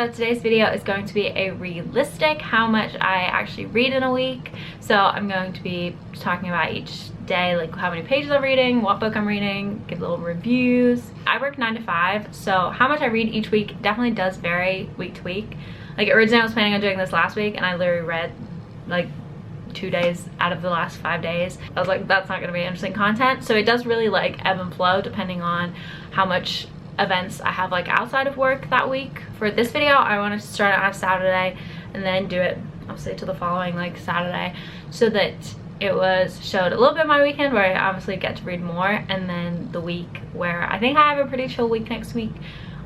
so today's video is going to be a realistic how much I actually read in a week. So I'm going to be talking about each day, like how many pages I'm reading, what book I'm reading, give little reviews. I work 9 to 5, so how much I read each week definitely does vary week to week. Like originally I was planning on doing this last week and I literally read like 2 days out of the last 5 days. I was like, that's not gonna be interesting content. So it does really like ebb and flow depending on how much events I have like outside of work that week. For this video, I wanted to start it on a Saturday and then do it obviously to the following like Saturday, so that it showed a little bit of my weekend where I obviously get to read more, and then the week where I think I have a pretty chill week next week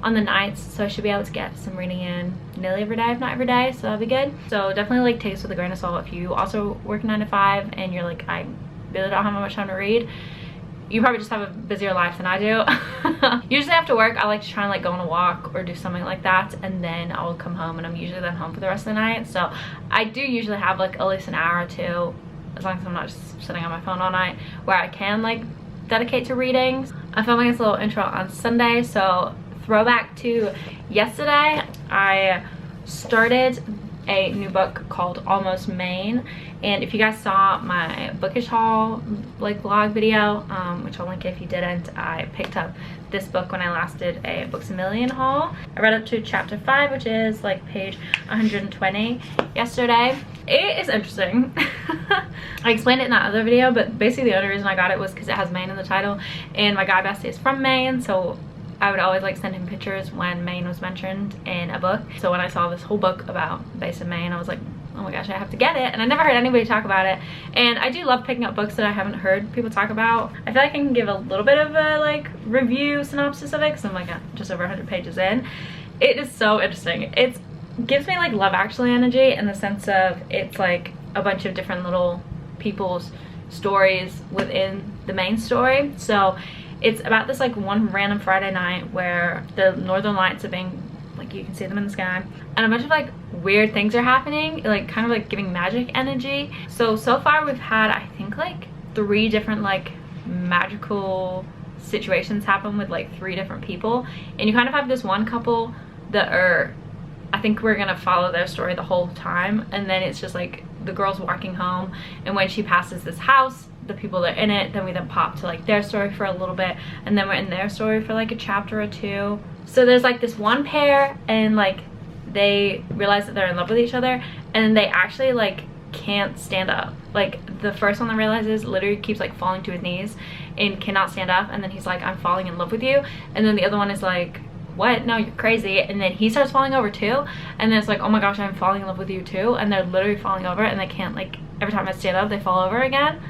on the nights, so I should be able to get some reading in nearly every day, if not every day, so that'll be good. So definitely like take this with a grain of salt if you also work 9 to 5 and you're like, I really don't have much time to read. You probably just have a busier life than I do. Usually after work I like to try and like go on a walk or do something like that, and then I'll come home, and I'm usually then home for the rest of the night. So I do usually have like at least an hour or two, as long as I'm not just sitting on my phone all night, where I can like dedicate to reading. I'm filming this little intro on Sunday, so throwback to yesterday, I started a new book called Almost Maine, and if you guys saw my bookish haul like vlog video, which I'll link if you didn't, I picked up this book when I last did a Books A Million haul. I read up to chapter 5, which is like page 120 yesterday. It is interesting. I explained it in that other video, but basically the only reason I got it was because it has Maine in the title, and my guy bestie is from Maine, so I would always like send him pictures when Maine was mentioned in a book. So when I saw this whole book about based in Maine, I was like, oh my gosh, I have to get it. And I never heard anybody talk about it, and I do love picking up books that I haven't heard people talk about. I feel like I can give a little bit of a like review synopsis of it because I'm like just over 100 pages in. It is so interesting. It gives me like Love Actually energy, in the sense of it's like a bunch of different little people's stories within the main story. So it's about this like one random Friday night where the northern lights are being, like you can see them in the sky, and a bunch of like weird things are happening, like kind of like giving magic energy. So far we've had, I think, like 3 different like magical situations happen with like 3 different people, and you kind of have this one couple that are, I think we're gonna follow their story the whole time, and then it's just like the girl's walking home, and when she passes this house, the people that are in it, then we then pop to like their story for a little bit, and then we're in their story for like a chapter or 2. So there's like this one pair, and like they realize that they're in love with each other, and they actually like can't stand up. Like the first one that realizes literally keeps like falling to his knees and cannot stand up, and then he's like, I'm falling in love with you, and then the other one is like, what? No, you're crazy. And then he starts falling over too, and then it's like, oh my gosh, I'm falling in love with you too, and they're literally falling over, and they can't, like every time I stand up they fall over again.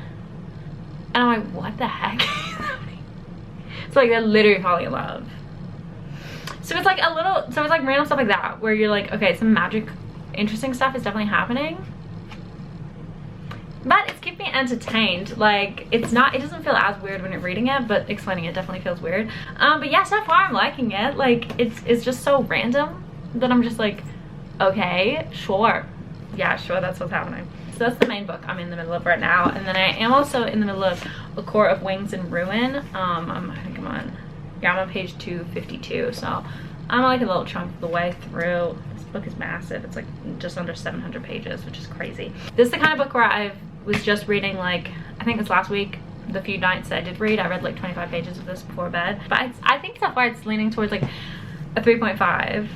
And I'm like, what the heck? It's like they're literally falling in love. So it's like a little, so it's like random stuff like that where you're like, okay, some magic interesting stuff is definitely happening, but it's keeping me entertained. Like it doesn't feel as weird when you're reading it, but explaining it definitely feels weird. But yeah, so far I'm liking it. Like it's just so random that I'm just like, okay, sure, yeah, sure, that's what's happening. So that's the main book I'm in the middle of right now, and then I am also in the middle of A Court of Wings and Ruin. I think I'm on page 252, so I'm like a little chunk of the way through. This book is massive. It's like just under 700 pages, which is crazy. This is the kind of book where I was just reading, like I think this last week, the few nights that I did read, I read like 25 pages of this before bed. But I think so far it's leaning towards like a 3.5,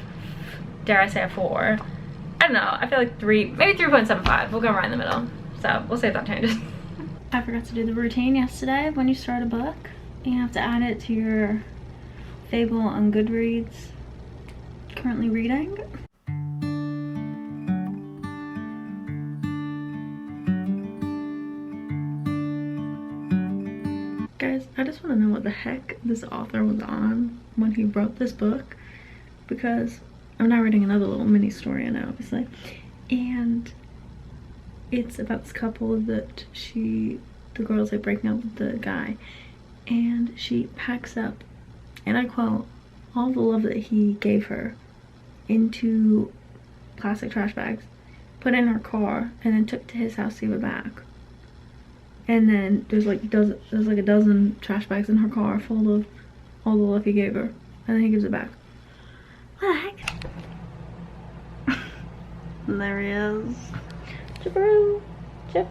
dare I say a 4. I don't know, I feel like 3, maybe 3.75. We'll go right in the middle. So we'll see if that changes. I forgot to do the routine yesterday. When you start a book, you have to add it to your Fable on Goodreads. Currently reading. Guys, I just want to know what the heck this author was on when he wrote this book, because I'm now reading another little mini story in it, obviously, and it's about this couple that the girl's like breaking up with the guy, and she packs up, and I quote, all the love that he gave her into plastic trash bags, put it in her car, and then took to his house to give it back. And then there's like a dozen trash bags in her car full of all the love he gave her, and then he gives it back. What the heck? And there he is. Chipperoo. Chip.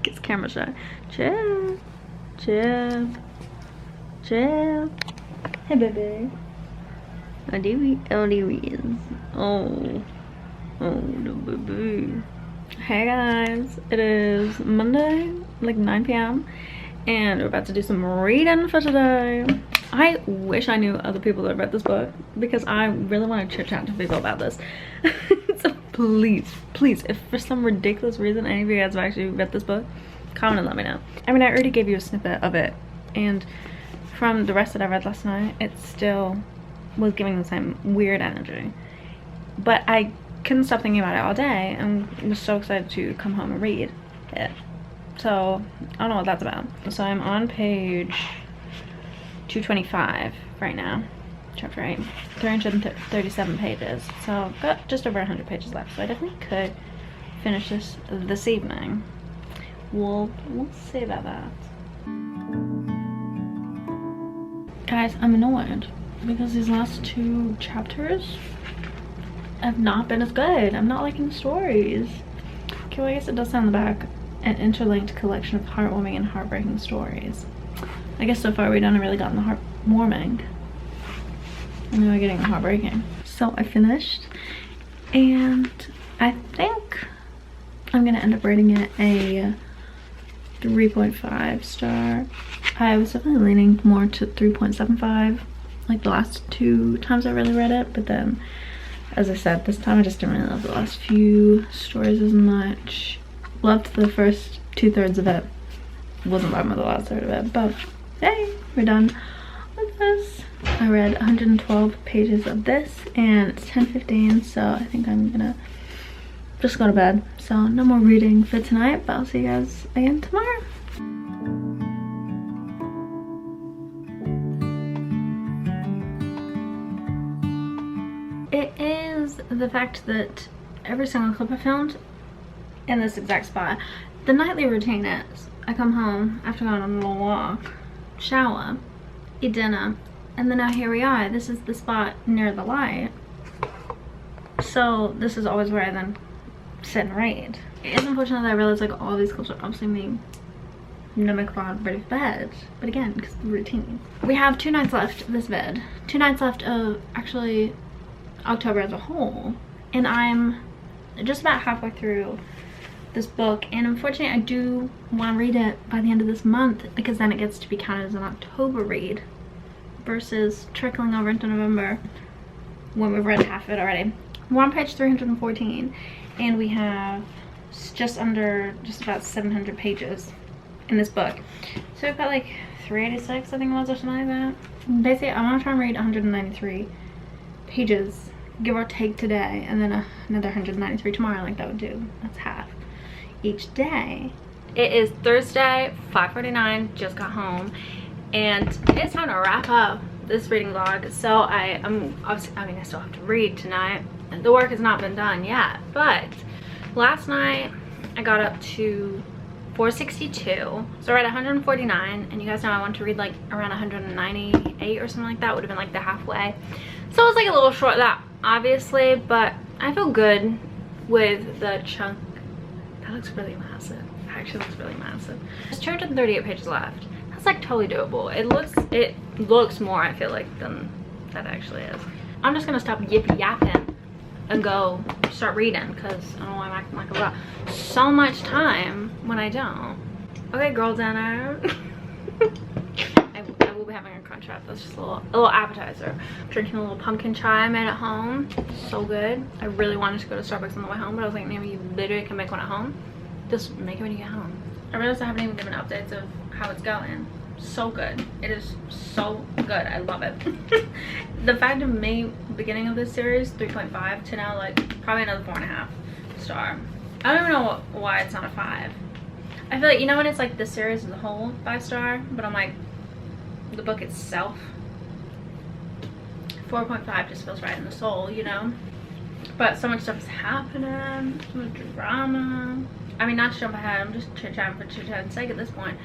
Gets camera shy. Chip. Chip. Chip. Hey, baby. Oh, there he is. Oh. Oh, the baby. Hey, guys. It is Monday, like 9 p.m. And we're about to do some reading for today. I wish I knew other people that read this book because I really want to chit chat to people about this. So please, if for some ridiculous reason any of you guys have actually read this book, comment and let me know. I mean, I already gave you a snippet of it, and from the rest that I read last night, it still was giving the same weird energy. But I couldn't stop thinking about it all day and was so excited to come home and read it. So I don't know what that's about. So I'm on page 225 right now, chapter 8, 337 pages. So I've got just over 100 pages left, so I definitely could finish this evening. We'll see about that. Guys, I'm annoyed because these last 2 chapters have not been as good. I'm not liking the stories. Okay, well, I guess it does say on the back, an interlinked collection of heartwarming and heartbreaking stories. I guess so far we haven't really gotten the heartwarming. And now we're getting the heartbreaking. So I finished, and I think I'm gonna end up rating it a 3.5 star. I was definitely leaning more to 3.75 like the last 2 times I really read it, but then as I said, this time I just didn't really love the last few stories as much. Loved the first 2/3 of it. Wasn't vibing with the last third of it, but hey, we're done with this. I read 112 pages of this, and it's 10:15, so I think I'm gonna just go to bed. So no more reading for tonight, but I'll see you guys again tomorrow. It is the fact that every single clip I filmed in this exact spot. The nightly routine is I come home after going on a little walk, shower, eat dinner, and then now here we are. This is the spot near the light. So this is always where I then sit and read. It is unfortunate that I realize like all these clips are obviously me no make ready for bed, but again, because of the routine. We have 2 nights left of this vid. 2 nights left of actually October as a whole, and I'm just about halfway through this book, and unfortunately I do want to read it by the end of this month because then it gets to be counted as an October read versus trickling over into November when we've read half of it already. We're on page 314 and we have just about 700 pages in this book, so we've got like 386 I think it was, or something like that. Basically I want to try and read 193 pages give or take today, and then another 193 tomorrow. Like that would do, that's half each day. It is Thursday, 5:49, just got home, and it's time to wrap up this reading vlog. So I still have to read tonight. The work has not been done yet, but last night I got up to 462, so we're at 149, and you guys know I want to read like around 198 or something like that. Would have been like the halfway, so it's like a little short of that obviously, but I feel good with the chunk. That looks really massive. It actually looks really massive. There's 238 pages left. That's like totally doable. It looks more, I feel like, than that actually is. I'm just gonna stop yippy yapping and go start reading because I don't know why I'm acting like I've got so much time when I don't. Okay, girl dinner. I will be having a crunch wrap. That's just a little appetizer. Drinking a little pumpkin chai I made at home. So good. I really wanted to go to Starbucks on the way home, but I was like, Naomi, you literally can make one at home. Just make it when you get home. I realized I haven't even given updates of how it's going. So good. It is so good. I love it. The fact of me beginning of this series 3.5 to now like probably another 4.5 star. I don't even know why it's not a 5. I feel like, you know, when it's like the series as a whole 5 star, but I'm like the book itself 4.5 just feels right in the soul, you know. But so much stuff is happening, so much drama. I mean, not to jump ahead, I'm just chit-chatting for chit-chatting's sake at this point.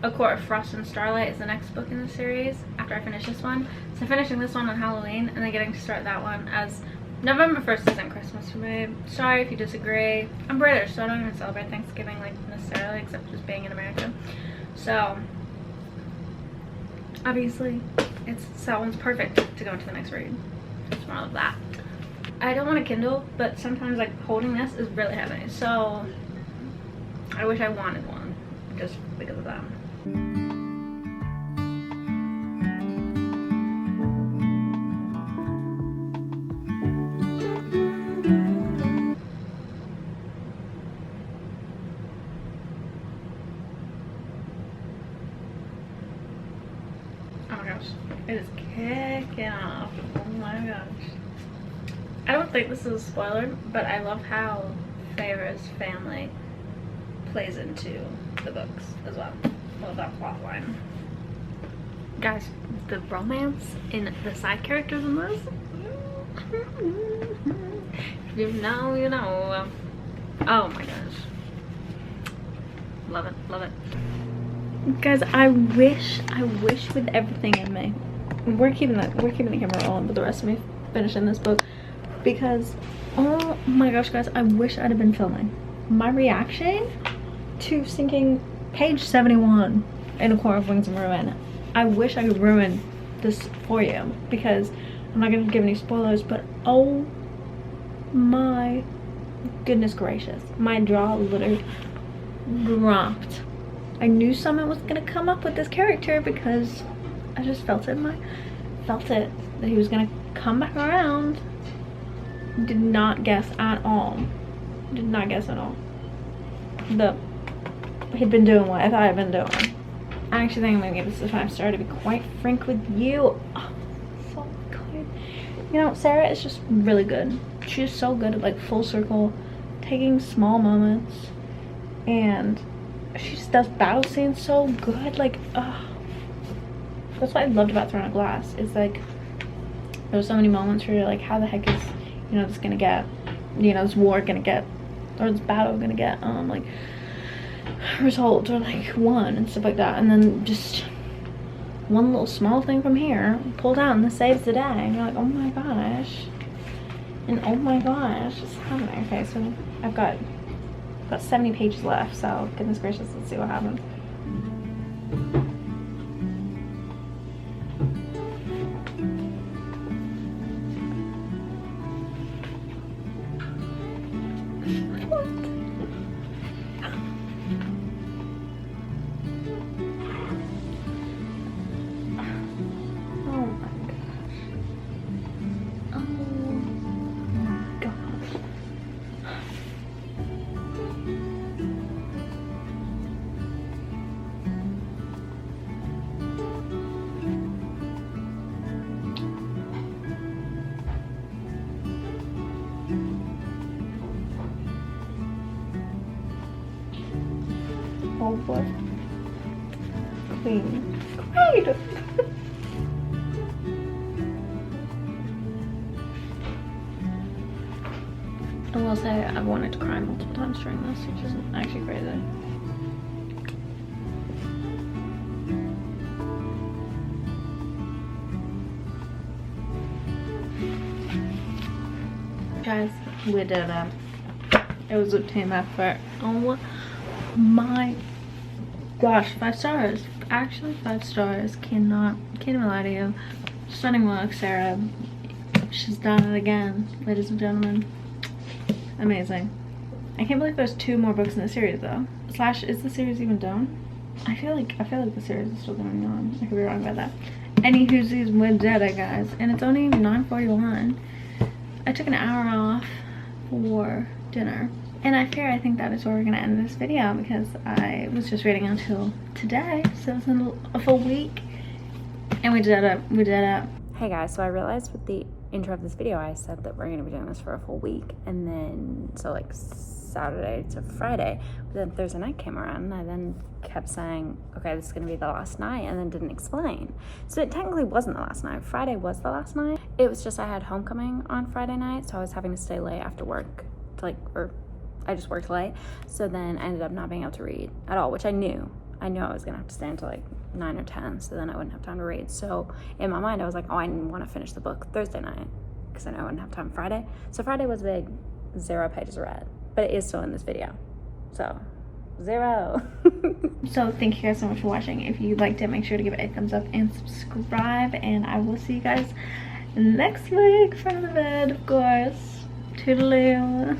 A Court of Frost and Starlight is the next book in the series after I finish this one. So finishing this one on Halloween and then getting to start that one as November 1st isn't Christmas for me. Sorry if you disagree. I'm British, so I don't even celebrate Thanksgiving like necessarily, except just being in America. So obviously that one's perfect to go into the next read. It's more of that. I don't want a Kindle, but sometimes like holding this is really heavy, so I wish I wanted one just because of that. Oh my gosh, it is kicking off. Oh my gosh. I don't think this is a spoiler, but I love how Feyre's family plays into the books as well. I love that plot line. Guys, the romance in the side characters in this, you know, you know. Oh my gosh. Love it, love it. Guys, I wish with everything in me. We're keeping the camera rolling with the rest of me finishing this book, because oh my gosh guys, I wish I'd have been filming my reaction to sinking page 71 in A Quarter of Wings and Ruin. I wish I could ruin this for you, because I'm not gonna give any spoilers, but oh my goodness gracious, my jaw literally dropped. I knew something was gonna come up with this character because I just felt it that he was gonna come back around. Did not guess at all. Did not guess at all. He'd been doing what I thought I'd been doing. I actually think I'm gonna give this a 5-star, to be quite frank with you. Oh, so good. You know, Sarah is just really good. She's so good at like full circle, taking small moments, and she just does battle scenes so good. Like, that's what I loved about Throne of Glass. Is like there were so many moments where you're like, how the heck is, you know, this gonna get, you know, this war gonna get, or this battle gonna get like resolved or like won and stuff like that, and then just one little small thing from here pulled out and this saves the day, and you're like, oh my gosh, and oh my gosh, it's happening. Okay, so I've got 70 pages left, so goodness gracious, let's see what happens. Oh boy. Queen. Great! I will say I've wanted to cry multiple times during this, which isn't actually crazy. Guys, we did it. It was a team effort. Oh my gosh, 5 stars. Actually 5 stars. Can't even lie to you. Stunning work, Sarah. She's done it again, ladies and gentlemen. Amazing. I can't believe there's 2 more books in the series though. Slash, is the series even done? I feel like the series is still going on. I could be wrong about that. Any whoosies, we did it, guys. And it's only 9:41. I took an hour off for dinner. And I think that is where we're gonna end this video, because I was just reading until today, so it's been a full week, and we did it. Hey guys, so I realized with the intro of this video, I said that we're gonna be doing this for a full week, and then, so like Saturday to Friday, but then Thursday night came around, and I then kept saying, okay, this is gonna be the last night, and then didn't explain. So it technically wasn't the last night. Friday was the last night. It was just I had homecoming on Friday night, so I was having to stay late after work to I just worked late, so then I ended up not being able to read at all, which I knew I was gonna have to stay until like 9 or 10, so then I wouldn't have time to read. So in my mind I was like, oh, I want to finish the book Thursday night, because I know I wouldn't have time Friday. So Friday was big, 0 pages read, but it is still in this video. So 0. So thank you guys so much for watching. If you liked it, make sure to give it a thumbs up and subscribe, and I will see you guys next week from the bed, of course. Toodaloo.